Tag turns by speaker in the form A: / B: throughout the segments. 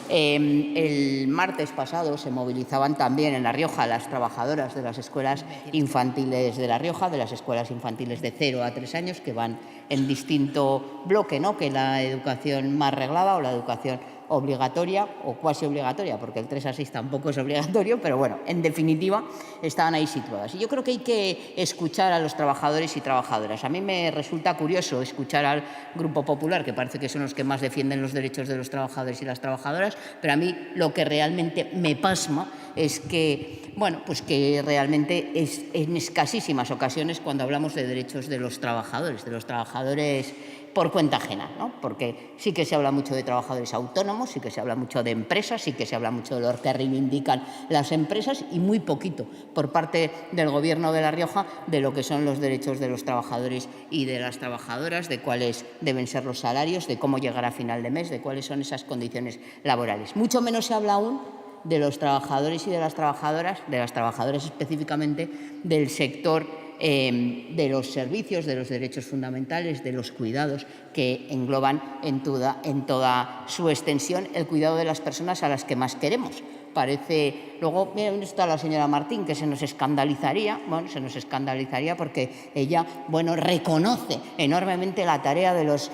A: El martes pasado se movilizaban también en La Rioja las trabajadoras de las escuelas infantiles de La Rioja, de las escuelas infantiles de 0 a 3 años, que van en distinto bloque, ¿no?, que la educación más reglada o la educación obligatoria o cuasi obligatoria, porque el 3 a 6 tampoco es obligatorio, pero bueno, en definitiva, estaban ahí situadas. Y yo creo que hay que escuchar a los trabajadores y trabajadoras. A mí me resulta curioso escuchar al Grupo Popular, que parece que son los que más defienden los derechos de los trabajadores y las trabajadoras, pero a mí lo que realmente me pasma es que, bueno, pues que realmente es en escasísimas ocasiones cuando hablamos de derechos de los trabajadores por cuenta ajena, ¿no? Porque sí que se habla mucho de trabajadores autónomos, sí que se habla mucho de empresas, sí que se habla mucho de lo que reivindican las empresas y muy poquito por parte del Gobierno de La Rioja de lo que son los derechos de los trabajadores y de las trabajadoras, de cuáles deben ser los salarios, de cómo llegar a final de mes, de cuáles son esas condiciones laborales. Mucho menos se habla aún de los trabajadores y de las trabajadoras específicamente del sector de los servicios, de los derechos fundamentales, de los cuidados que engloban en toda su extensión el cuidado de las personas a las que más queremos. Parece, luego, mira, ¿dónde está la señora Martín? Que se nos escandalizaría, bueno, se nos escandalizaría porque ella, bueno, reconoce enormemente la tarea de los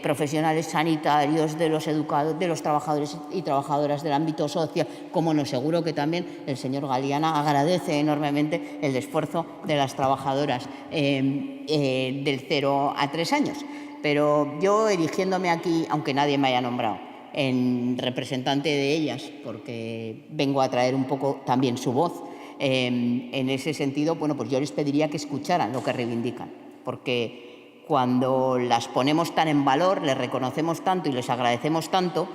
A: profesionales sanitarios, de los educadores, de los trabajadores y trabajadoras del ámbito social, como no, seguro que también el señor Galiana agradece enormemente el esfuerzo de las trabajadoras del 0 a 3 años. Pero yo, erigiéndome aquí, aunque nadie me haya nombrado, en representante de ellas, porque vengo a traer un poco también su voz, en ese sentido, bueno, pues yo les pediría que escucharan lo que reivindican, porque cuando las ponemos tan en valor, les reconocemos tanto y les agradecemos tanto,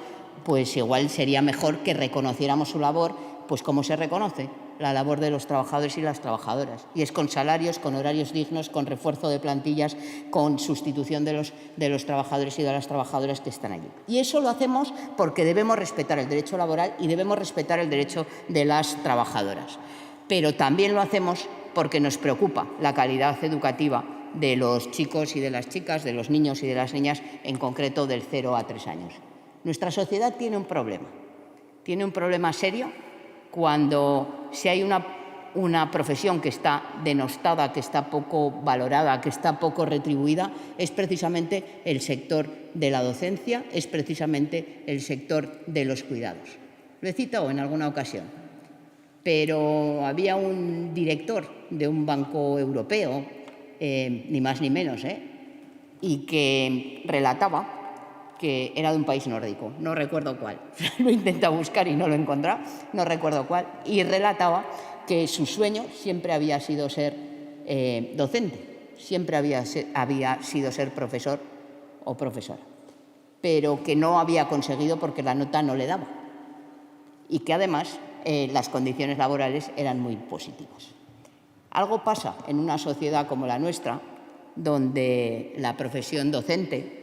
A: pues igual sería mejor que reconociéramos su labor, pues como se reconoce la labor de los trabajadores y las trabajadoras. Y es con salarios, con horarios dignos, con refuerzo de plantillas, con sustitución de los trabajadores y de las trabajadoras que están allí. Y eso lo hacemos porque debemos respetar el derecho laboral y debemos respetar el derecho de las trabajadoras. Pero también lo hacemos porque nos preocupa la calidad educativa de los chicos y de las chicas, de los niños y de las niñas, en concreto del 0 a 3 años. Nuestra sociedad tiene un problema serio cuando si hay una profesión que está denostada, que está poco valorada, que está poco retribuida, es precisamente el sector de la docencia, es precisamente el sector de los cuidados. Lo he citado en alguna ocasión, pero había un director de un banco europeo, ni más ni menos, y que relataba que era de un país nórdico, no recuerdo cuál, lo he intentado buscar y no lo he encontrado, no recuerdo cuál, y relataba que su sueño siempre había sido ser docente, siempre había sido ser profesor o profesora, pero que no había conseguido porque la nota no le daba y que además las condiciones laborales eran muy positivas. Algo pasa en una sociedad como la nuestra, donde la profesión docente,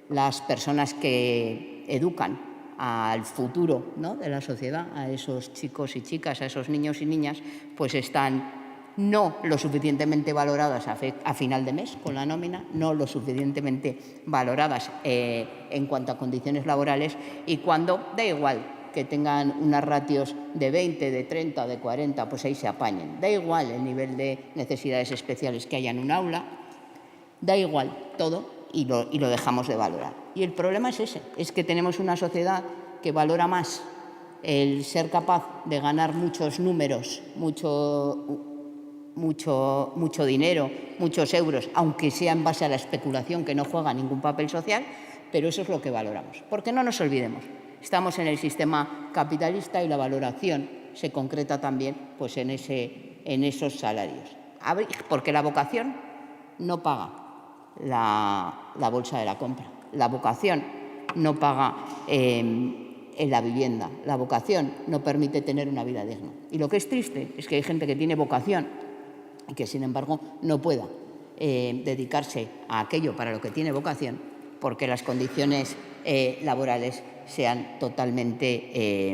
A: las personas que educan al futuro, ¿no?, de la sociedad, a esos chicos y chicas, a esos niños y niñas, pues están no lo suficientemente valoradas a final de mes con la nómina, no lo suficientemente valoradas en cuanto a condiciones laborales, y cuando da igual que tengan unas ratios de 20, de 30, de 40, pues ahí se apañen. Da igual el nivel de necesidades especiales que haya en un aula, da igual todo, y lo dejamos de valorar. Y el problema es ese, es que tenemos una sociedad que valora más el ser capaz de ganar muchos números, mucho dinero, muchos euros, aunque sea en base a la especulación que no juega ningún papel social, pero eso es lo que valoramos. Porque no nos olvidemos, estamos en el sistema capitalista y la valoración se concreta también pues, en esos salarios. Porque la vocación no paga la bolsa de la compra. La vocación no paga la vivienda. La vocación no permite tener una vida digna. Y lo que es triste es que hay gente que tiene vocación y que, sin embargo, no pueda dedicarse a aquello para lo que tiene vocación porque las condiciones laborales sean totalmente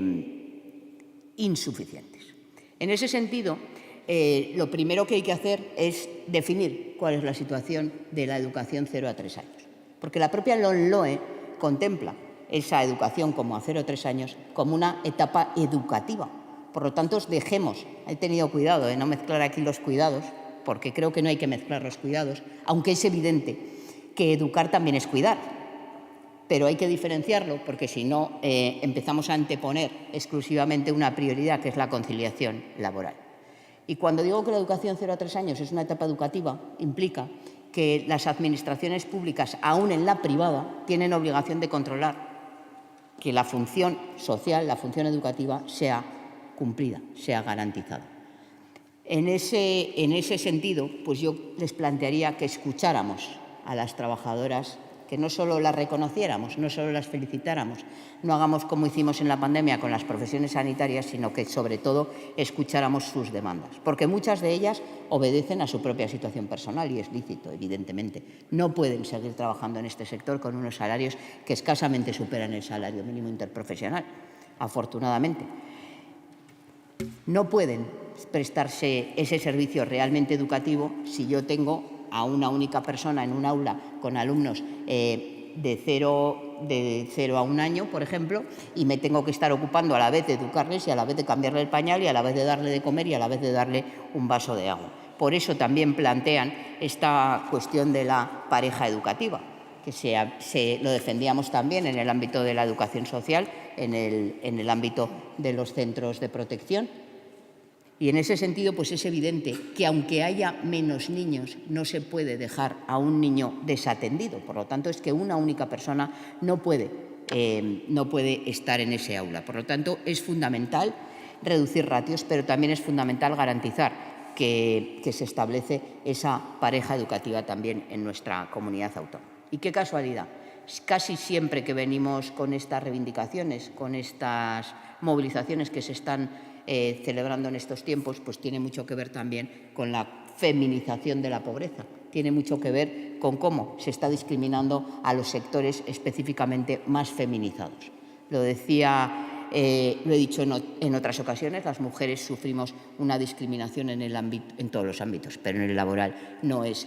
A: insuficientes. En ese sentido, lo primero que hay que hacer es definir cuál es la situación de la educación 0 a 3 años. Porque la propia LOMLOE contempla esa educación como a 0-3 años como una etapa educativa. Por lo tanto, dejemos, he tenido cuidado de no mezclar aquí los cuidados, porque creo que no hay que mezclar los cuidados, aunque es evidente que educar también es cuidar. Pero hay que diferenciarlo porque si no empezamos a anteponer exclusivamente una prioridad que es la conciliación laboral. Y cuando digo que la educación 0-3 años es una etapa educativa, implica que las administraciones públicas, aún en la privada, tienen obligación de controlar que la función social, la función educativa, sea cumplida, sea garantizada. En ese sentido, pues yo les plantearía que escucháramos a las trabajadoras, que no solo las reconociéramos, no solo las felicitáramos, no hagamos como hicimos en la pandemia con las profesiones sanitarias, sino que, sobre todo, escucháramos sus demandas. Porque muchas de ellas obedecen a su propia situación personal y es lícito, evidentemente. No pueden seguir trabajando en este sector con unos salarios que escasamente superan el salario mínimo interprofesional, afortunadamente. No pueden prestarse ese servicio realmente educativo si yo tengo a una única persona en un aula con alumnos de 0 a 1 año, por ejemplo, y me tengo que estar ocupando a la vez de educarles y a la vez de cambiarle el pañal y a la vez de darle de comer y a la vez de darle un vaso de agua. Por eso también plantean esta cuestión de la pareja educativa, que lo defendíamos también en el ámbito de la educación social, en el ámbito de los centros de protección. Y en ese sentido, pues es evidente que aunque haya menos niños, no se puede dejar a un niño desatendido. Por lo tanto, es que una única persona no puede estar en ese aula. Por lo tanto, es fundamental reducir ratios, pero también es fundamental garantizar que se establece esa pareja educativa también en nuestra comunidad autónoma. Y qué casualidad, casi siempre que venimos con estas reivindicaciones, con estas movilizaciones que se están celebrando en estos tiempos, pues tiene mucho que ver también con la feminización de la pobreza. Tiene mucho que ver con cómo se está discriminando a los sectores específicamente más feminizados. Lo he dicho en otras ocasiones, las mujeres sufrimos una discriminación en todos los ámbitos, pero en el laboral no es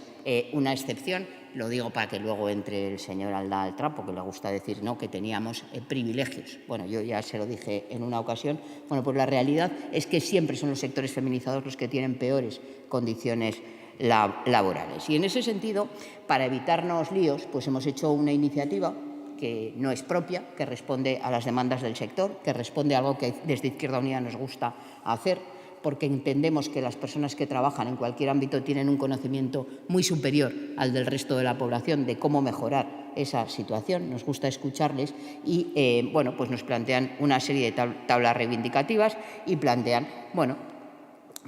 A: una excepción. Lo digo para que luego entre el señor Aldá al trapo, que le gusta decir no, que teníamos privilegios. Bueno, yo ya se lo dije en una ocasión. Bueno, pues la realidad es que siempre son los sectores feminizados los que tienen peores condiciones laborales. Y en ese sentido, para evitarnos líos, pues hemos hecho una iniciativa que no es propia, que responde a las demandas del sector, que responde a algo que desde Izquierda Unida nos gusta hacer, porque entendemos que las personas que trabajan en cualquier ámbito tienen un conocimiento muy superior al del resto de la población de cómo mejorar esa situación. Nos gusta escucharles y bueno, pues nos plantean una serie de tablas reivindicativas y plantean, bueno,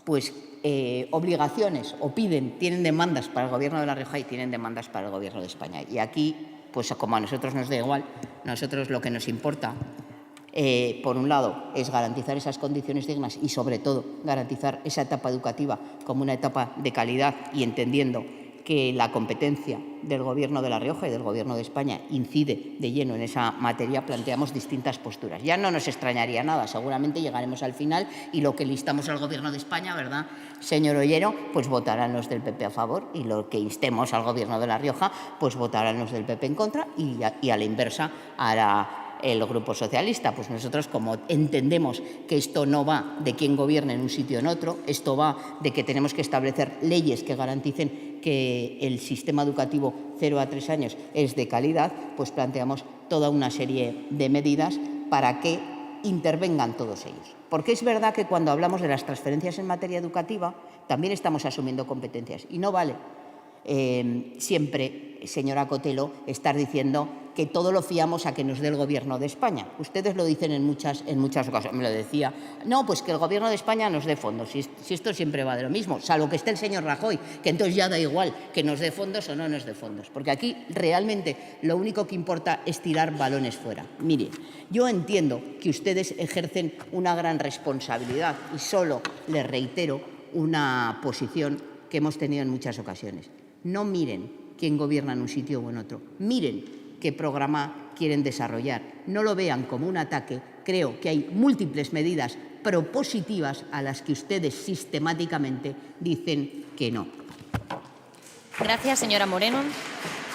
A: pues obligaciones o tienen demandas para el Gobierno de La Rioja y tienen demandas para el Gobierno de España. Y aquí, pues como a nosotros nos da igual, nosotros lo que nos importa, por un lado, es garantizar esas condiciones dignas y, sobre todo, garantizar esa etapa educativa como una etapa de calidad y entendiendo que la competencia del Gobierno de La Rioja y del Gobierno de España incide de lleno en esa materia. Planteamos distintas posturas. Ya no nos extrañaría nada, seguramente llegaremos al final y lo que le instamos al Gobierno de España, ¿verdad, señor Ollero? Pues votarán los del PP a favor, y lo que instemos al Gobierno de La Rioja, pues votarán los del PP en contra, y a la inversa hará el Grupo Socialista. Pues nosotros, como entendemos que esto no va de quién gobierna en un sitio o en otro, esto va de que tenemos que establecer leyes que garanticen que el sistema educativo 0 a 3 años es de calidad, pues planteamos toda una serie de medidas para que intervengan todos ellos. Porque es verdad que cuando hablamos de las transferencias en materia educativa también estamos asumiendo competencias y no vale siempre, señora Cotelo, estar diciendo que todo lo fiamos a que nos dé el Gobierno de España. Ustedes lo dicen en muchas ocasiones. Me lo decía, no, pues que el Gobierno de España nos dé fondos. Si esto siempre va de lo mismo, salvo que esté el señor Rajoy, que entonces ya da igual que nos dé fondos o no nos dé fondos. Porque aquí realmente lo único que importa es tirar balones fuera. Mire, yo entiendo que ustedes ejercen una gran responsabilidad y solo les reitero una posición que hemos tenido en muchas ocasiones. No miren quién gobierna en un sitio o en otro. Miren qué programa quieren desarrollar. No lo vean como un ataque. Creo que hay múltiples medidas propositivas a las que ustedes sistemáticamente dicen que no.
B: Gracias, señora Moreno.